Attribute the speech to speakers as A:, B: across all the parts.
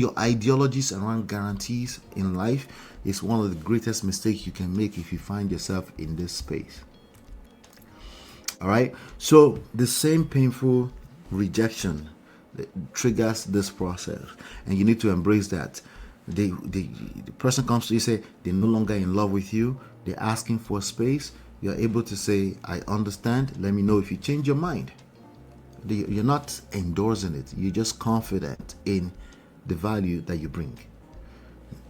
A: your ideologies around guarantees in life is one of the greatest mistakes you can make if you find yourself in this space. All right. So the same painful rejection triggers this process, and you need to embrace that. The person comes to you, say they're no longer in love with you. They're asking for space. You're able to say, "I understand. Let me know if you change your mind." You're not endorsing it. You're just confident in the value that you bring.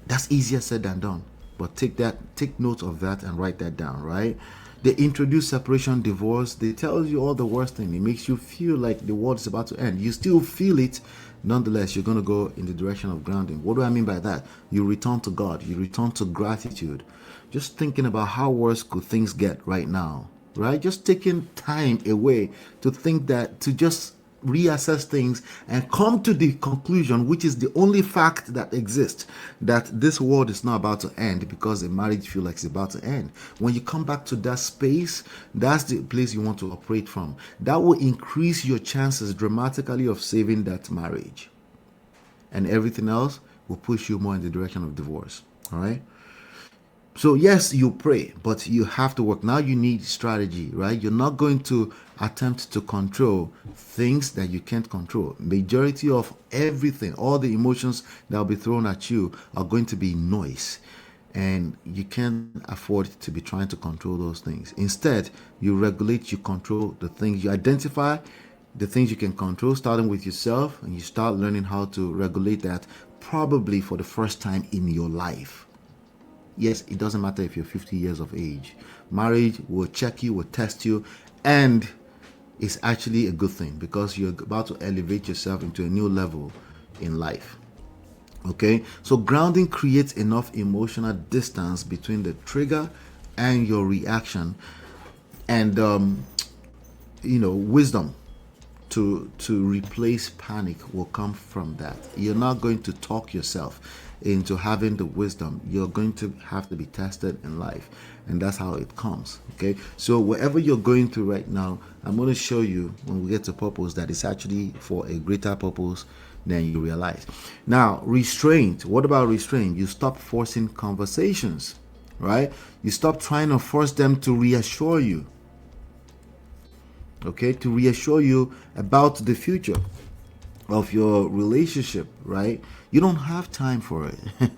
A: That's easier said than done. But take note of that and write that down, right? They introduce separation, divorce. They tell you all the worst thing. It makes you feel like the world is about to end. You still feel it. Nonetheless, you're going to go in the direction of grounding. What do I mean by that? You return to God. You return to gratitude. Just thinking about how worse could things get right now, right? Just taking time away to think that, to just reassess things and come to the conclusion, which is the only fact that exists, that this world is not about to end because a marriage feels like it's about to end. When you come back to that space, that's the place you want to operate from. That will increase your chances dramatically of saving that marriage, and everything else will push you more in the direction of divorce. All right. So yes, you pray, but you have to work. Now you need strategy, right? You're not going to attempt to control things that you can't control. Majority of everything, all the emotions that will be thrown at you are going to be noise. And you can't afford to be trying to control those things. Instead, you regulate, you control the things, you identify the things you can control, starting with yourself, and you start learning how to regulate that, probably for the first time in your life. Yes, it doesn't matter if you're 50 years of age. Marriage will check you, will test you, and it's actually a good thing because you're about to elevate yourself into a new level in life. Okay, so grounding creates enough emotional distance between the trigger and your reaction, and wisdom to replace panic will come from that. You're not going to talk yourself into having the wisdom. You're going to have to be tested in life, and that's how it comes. Okay, so whatever you're going through right now, I'm going to show you when we get to purpose that it's actually for a greater purpose than you realize. Now, restraint. What about restraint? You stop forcing conversations, right? You stop trying to force them to reassure you, okay, to reassure you about the future of your relationship, right? You don't have time for it.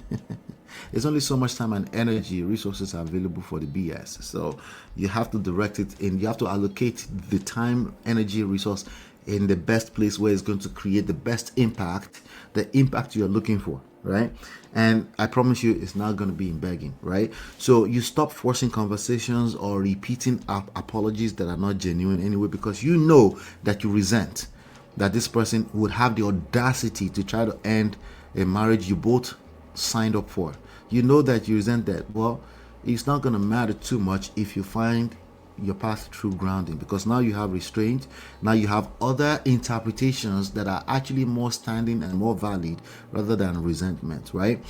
A: There's only so much time and energy, resources are available for the BS. So you have to direct it in, you have to allocate the time, energy, resource in the best place where it's going to create the best impact, the impact you're looking for, right? And I promise you, it's not going to be in begging, right? So you stop forcing conversations or repeating apologies that are not genuine anyway, because you know that you resent that this person would have the audacity to try to end a marriage you both signed up for. You know that you resent that. Well, it's not going to matter too much if you find your path through grounding, because now you have restraint. Now you have other interpretations that are actually more standing and more valid rather than resentment, right?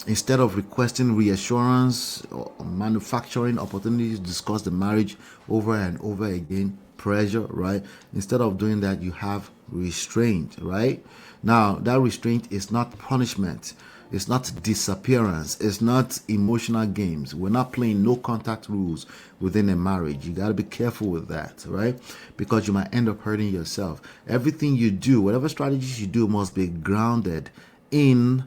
A: Instead of requesting reassurance or manufacturing opportunities to discuss the marriage over and over again, pressure, right? Instead of doing that, you have restraint, right? Now that restraint is not punishment, it's not disappearance, it's not emotional games. We're not playing no contact rules within a marriage. You got to be careful with that, right? Because you might end up hurting yourself. Everything you do, whatever strategies you do, must be grounded in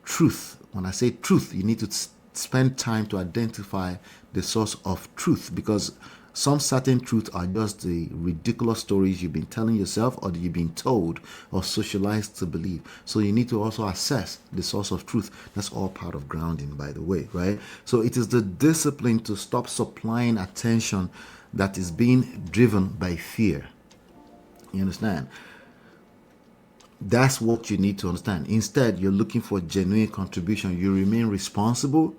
A: truth. When I say truth, you need to spend time to identify the source of truth, because some certain truths are just the ridiculous stories you've been telling yourself or that you've been told or socialized to believe. So you need to also assess the source of truth. That's all part of grounding, by the way, right? So it is the discipline to stop supplying attention that is being driven by fear. You understand? That's what you need to understand. Instead, you're looking for genuine contribution. You remain responsible,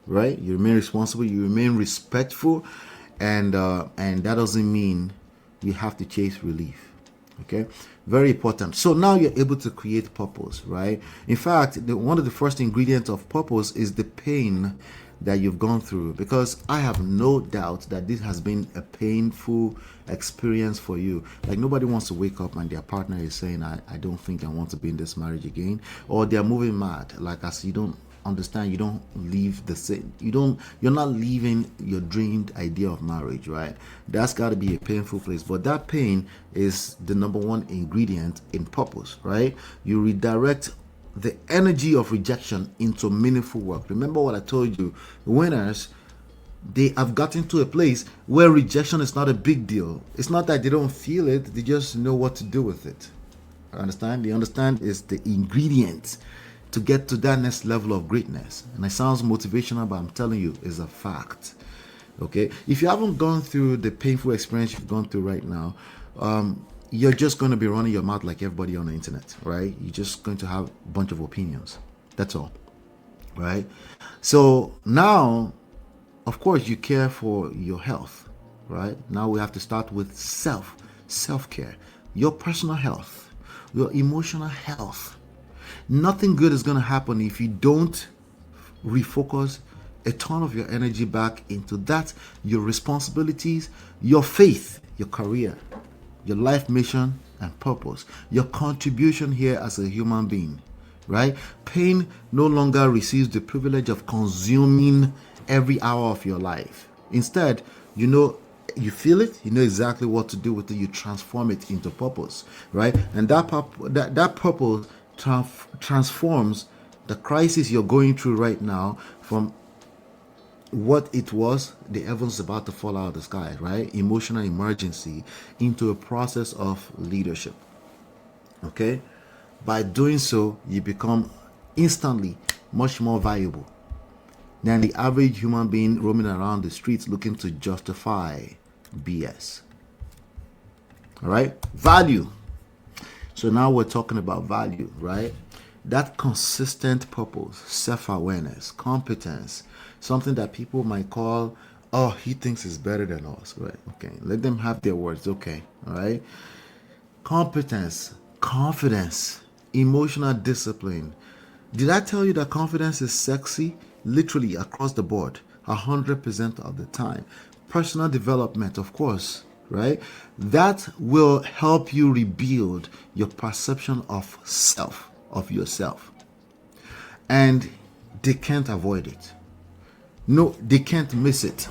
A: right? You remain responsible. You remain respectful, and that doesn't mean you have to chase relief. Okay, very important. So now you're able to create purpose, right? In fact, one of the first ingredients of purpose is the pain that you've gone through, because I have no doubt that this has been a painful experience for you. Like, nobody wants to wake up and their partner is saying, I don't think I want to be in this marriage again, or they're moving mad. Like, as you don't understand, you don't leave the same, you're not leaving your dreamed idea of marriage, right? That's got to be a painful place. But that pain is the number one ingredient in purpose, right? You redirect the energy of rejection into meaningful work. Remember what I told you, winners, they have gotten to a place where rejection is not a big deal. It's not that they don't feel it, they just know what to do with it. Understand? They understand is the ingredient to get to that next level of greatness. And it sounds motivational, but I'm telling you, it's a fact. Okay? If you haven't gone through the painful experience you've gone through right now, you're just going to be running your mouth like everybody on the internet, right? You're just going to have a bunch of opinions. That's all, right? So now, of course, you care for your health, right? Now we have to start with self-care, your personal health, your emotional health. Nothing good is going to happen if you don't refocus a ton of your energy back into that, your responsibilities, your faith, your career, your life mission and purpose, your contribution here as a human being, right? Pain no longer receives the privilege of consuming every hour of your life. Instead, you feel it, you know exactly what to do with it, you transform it into purpose, right? And that purpose transforms the crisis you're going through right now from what it was, the heavens about to fall out of the sky, right? Emotional emergency, into a process of leadership. Okay? By doing so, you become instantly much more valuable than the average human being roaming around the streets looking to justify BS. All right? Value. So now we're talking about value, right? That consistent purpose, self-awareness, competence, something that people might call, oh, he thinks he's better than us, right? Okay, let them have their words, okay, all right? Competence, confidence, emotional discipline. Did I tell you that confidence is sexy? Literally across the board, 100% of the time. Personal development, of course, right? That will help you rebuild your perception of self, of yourself. And they can't avoid it. No, they can't miss it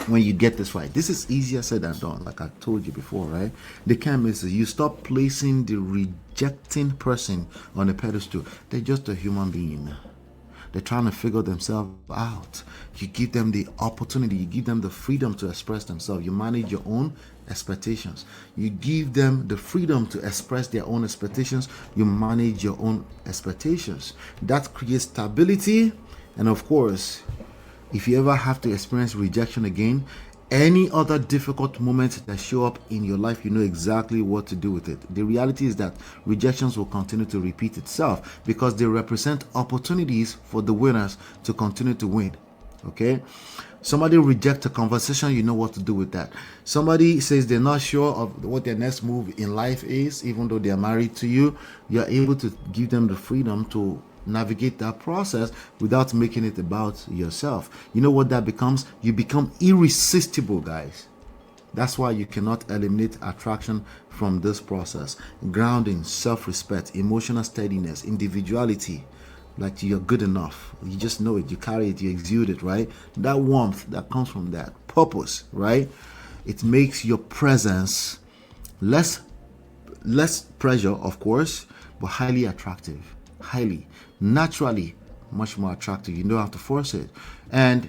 A: when you get this right. This is easier said than done, like I told you before, right? They can't miss it. You stop placing the rejecting person on a pedestal. They're just a human being. They're trying to figure themselves out. You give them the opportunity, you give them the freedom to express themselves. You manage your own expectations. You give them the freedom to express their own expectations. You manage your own expectations. That creates stability. And of course, if you ever have to experience rejection again, any other difficult moments that show up in your life, you know exactly what to do with it. The reality is that rejections will continue to repeat itself because they represent opportunities for the winners to continue to win. Okay? Somebody rejects a conversation, you know what to do with that. Somebody says they're not sure of what their next move in life is, even though they're married to you, you're able to give them the freedom to navigate that process without making it about yourself. You know what that becomes? You become irresistible, guys. That's why you cannot eliminate attraction from this process. Grounding, self-respect, emotional steadiness, individuality, like you're good enough. You just know it, you carry it, you exude it, right? That warmth that comes from that purpose, right? It makes your presence less pressure, of course, but highly attractive. Highly, naturally, much more attractive. You don't have to force it. And